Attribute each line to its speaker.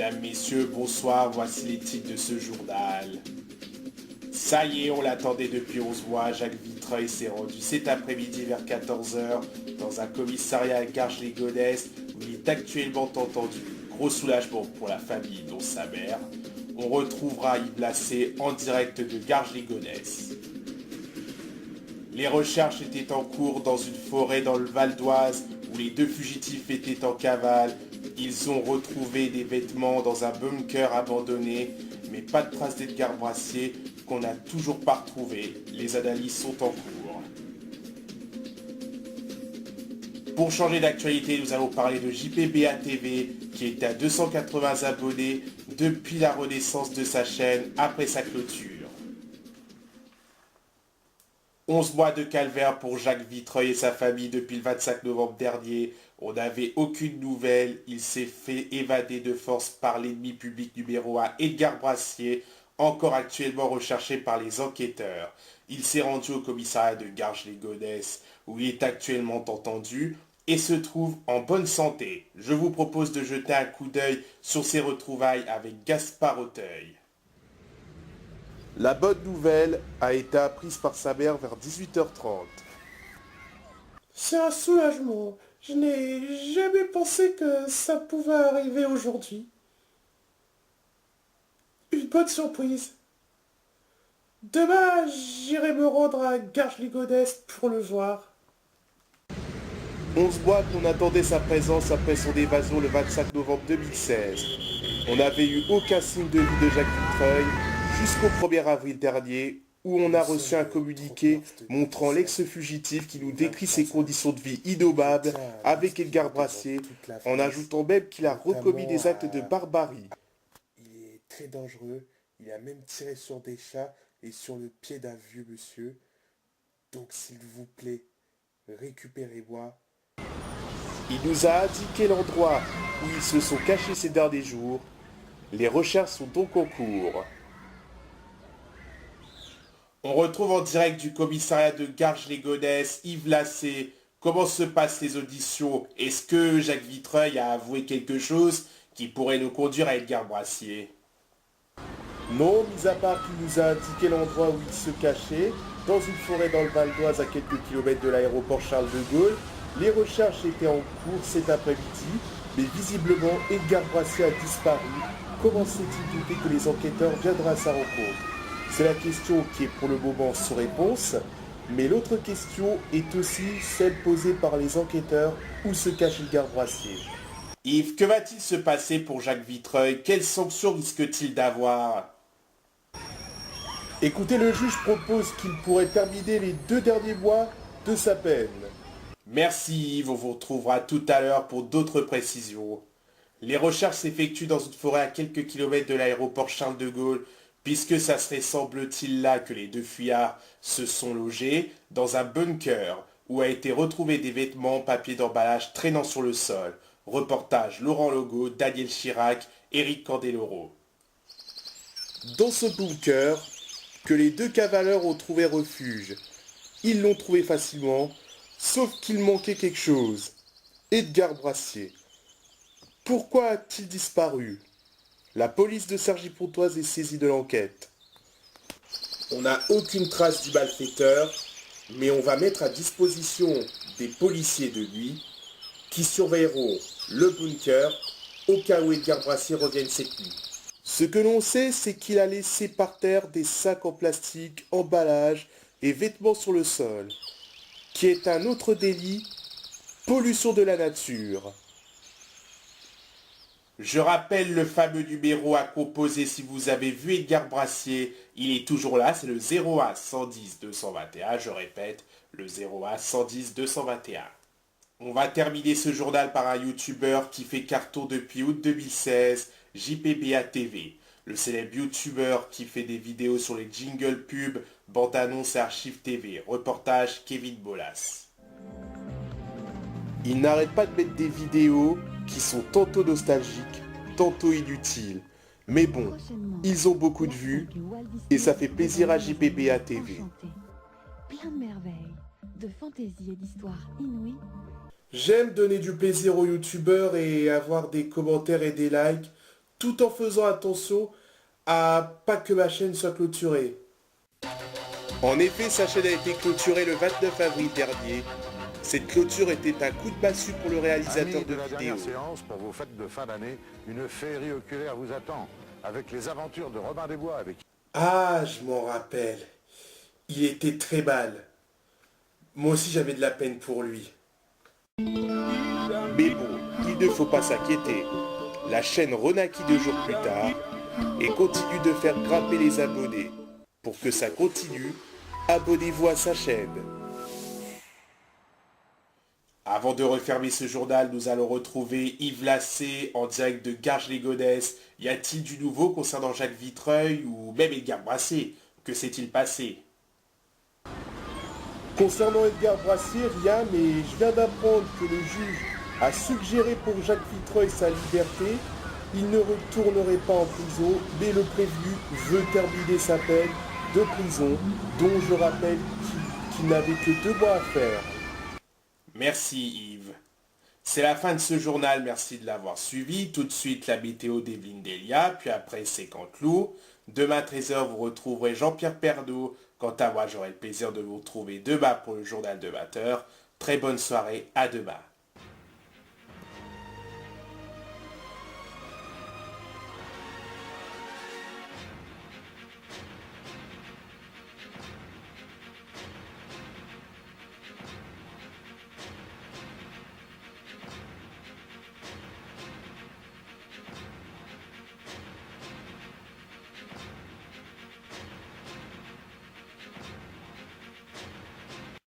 Speaker 1: Mesdames, Messieurs, bonsoir, voici les titres de ce journal. Ça y est, on l'attendait depuis 11 mois, Jacques Vitreuil s'est rendu cet après-midi vers 14 h dans un commissariat à Garges-les-Gonesse où il est actuellement entendu. Gros soulagement pour la famille dont sa mère. On retrouvera Yves Lassé en direct de Garges-les-Gonesse. Les recherches étaient en cours dans une forêt dans le Val d'Oise où les deux fugitifs étaient en cavale. Ils ont retrouvé des vêtements dans un bunker abandonné, mais pas de traces d'Edgar Brassier qu'on n'a toujours pas retrouvé. Les analyses sont en cours. Pour changer d'actualité, nous allons parler de JPBA TV qui est à 280 abonnés depuis la renaissance de sa chaîne après sa clôture. 11 mois de calvaire pour Jacques Vitreuil et sa famille depuis le 25 novembre dernier. On n'avait aucune nouvelle. Il s'est fait évader de force par l'ennemi public numéro 1, Edgar Brassier, encore actuellement recherché par les enquêteurs. Il s'est rendu au commissariat de Garges-les-Gonesse, où il est actuellement entendu et se trouve en bonne santé. Je vous propose de jeter un coup d'œil sur ses retrouvailles avec Gaspard Auteuil. La bonne nouvelle a été apprise par sa mère vers 18h30.
Speaker 2: C'est un soulagement. Je n'ai jamais pensé que ça pouvait arriver aujourd'hui. Une bonne surprise. Demain, j'irai me rendre à Garges-les-Gonesse pour le voir.
Speaker 1: 11 mois qu'on attendait sa présence après son évasion le 25 novembre 2016. On n'avait eu aucun signe de vie de Jacques Vitreuil jusqu'au 1er avril dernier où on a reçu un communiqué montrant l'ex-fugitif qui nous décrit ses conditions de vie innommables avec Edgar Brassier en ajoutant même qu'il a recommis des actes de barbarie.
Speaker 2: Il est très dangereux. Il a même tiré sur des chats et sur le pied d'un vieux monsieur. Donc s'il vous plaît, récupérez-moi.
Speaker 1: Il nous a indiqué l'endroit où ils se sont cachés ces derniers jours. Les recherches sont donc en cours. On retrouve en direct du commissariat de Garges-les-Gonesse Yves Lassé. Comment se passent les auditions? Est-ce que Jacques Vitreuil a avoué quelque chose qui pourrait nous conduire à Edgar Brassier?
Speaker 2: Non, mis à part qu'il nous a indiqué l'endroit où il se cachait, dans une forêt dans le Val d'Oise à quelques kilomètres de l'aéroport Charles de Gaulle, les recherches étaient en cours cet après-midi, mais visiblement Edgar Brassier a disparu. Comment s'est-il douté que les enquêteurs viendraient à sa rencontre? C'est la question qui est pour le moment sans réponse, mais l'autre question est aussi celle posée par les enquêteurs. Où se cache Edgar Brassier?
Speaker 1: Yves, que va-t-il se passer pour Jacques Vitreuil? Quelles sanctions risque-t-il d'avoir?
Speaker 2: Écoutez, le juge propose qu'il pourrait terminer les 2 derniers mois de sa peine.
Speaker 1: Merci Yves, on vous retrouvera tout à l'heure pour d'autres précisions. Les recherches s'effectuent dans une forêt à quelques kilomètres de l'aéroport Charles de Gaulle, puisque ça serait semble-t-il là que les deux fuyards se sont logés, dans un bunker, où a été retrouvé des vêtements, papier d'emballage traînant sur le sol. Reportage Laurent Legault, Daniel Chirac, Éric Candeloro.
Speaker 2: Dans ce bunker, que les deux cavaleurs ont trouvé refuge. Ils l'ont trouvé facilement, sauf qu'il manquait quelque chose. Edgar Brassier. Pourquoi a-t-il disparu? La police de Cergy-Pontoise est saisie de l'enquête.
Speaker 1: On n'a aucune trace du malfaiteur, mais on va mettre à disposition des policiers de nuit qui surveilleront le bunker au cas où Edgar Brassier revienne cette nuit.
Speaker 2: Ce que l'on sait, c'est qu'il a laissé par terre des sacs en plastique, emballages et vêtements sur le sol, qui est un autre délit, pollution de la nature.
Speaker 1: Je rappelle le fameux numéro à composer si vous avez vu Edgar Brassier. Il est toujours là, c'est le 01 110 221. Je répète, le 01 110 221. On va terminer ce journal par un youtubeur qui fait carton depuis août 2016, JPBA TV. Le célèbre youtubeur qui fait des vidéos sur les jingles pubs, bandes-annonces et archives TV. Reportage Kevin Bolas.
Speaker 2: Il n'arrête pas de mettre des vidéos qui sont tantôt nostalgiques, tantôt inutiles. Mais bon, ils ont beaucoup de vues et ça fait plaisir à JPBA TV.
Speaker 3: Plein de merveilles, de fantaisie et d'histoires inouïes.
Speaker 2: J'aime donner du plaisir aux youtubeurs et avoir des commentaires et des likes. tout en faisant attention à pas que ma chaîne soit clôturée. En effet, sa chaîne a été clôturée le 29 avril dernier. Cette clôture était un coup de massue pour le réalisateur de
Speaker 4: la
Speaker 2: vidéos.
Speaker 4: dernière séance, pour vos fêtes de fin d'année, une féerie oculaire vous attend, avec les aventures de Robin des Bois, avec...
Speaker 2: Ah, je m'en rappelle. Il était très mal. Moi aussi j'avais de la peine pour lui. Mais bon, il ne faut pas s'inquiéter. La chaîne renaquit 2 jours plus tard et continue de faire grimper les abonnés. Pour que ça continue, abonnez-vous à sa chaîne. Avant de refermer ce journal, nous allons retrouver Yves Lassé en direct de Garges-les-Gonesse. Y a-t-il du nouveau concernant Jacques Vitreuil ou même Edgar Brassé? Que s'est-il passé? Concernant Edgar Brassé, rien, mais je viens d'apprendre que le juge a suggéré pour Jacques Vitreuil sa liberté. Il ne retournerait pas en prison, mais le prévenu veut terminer sa peine de prison, dont je rappelle qu'il n'avait que 2 mois à faire. Merci Yves. C'est la fin de ce journal, merci de l'avoir suivi. Tout de suite la météo d'Evelyne Delia, puis après c'est Canteloup. Demain 13h vous retrouverez Jean-Pierre Pernaut. Quant à moi j'aurai le plaisir de vous retrouver demain pour le journal de 20h. Très bonne soirée, à demain.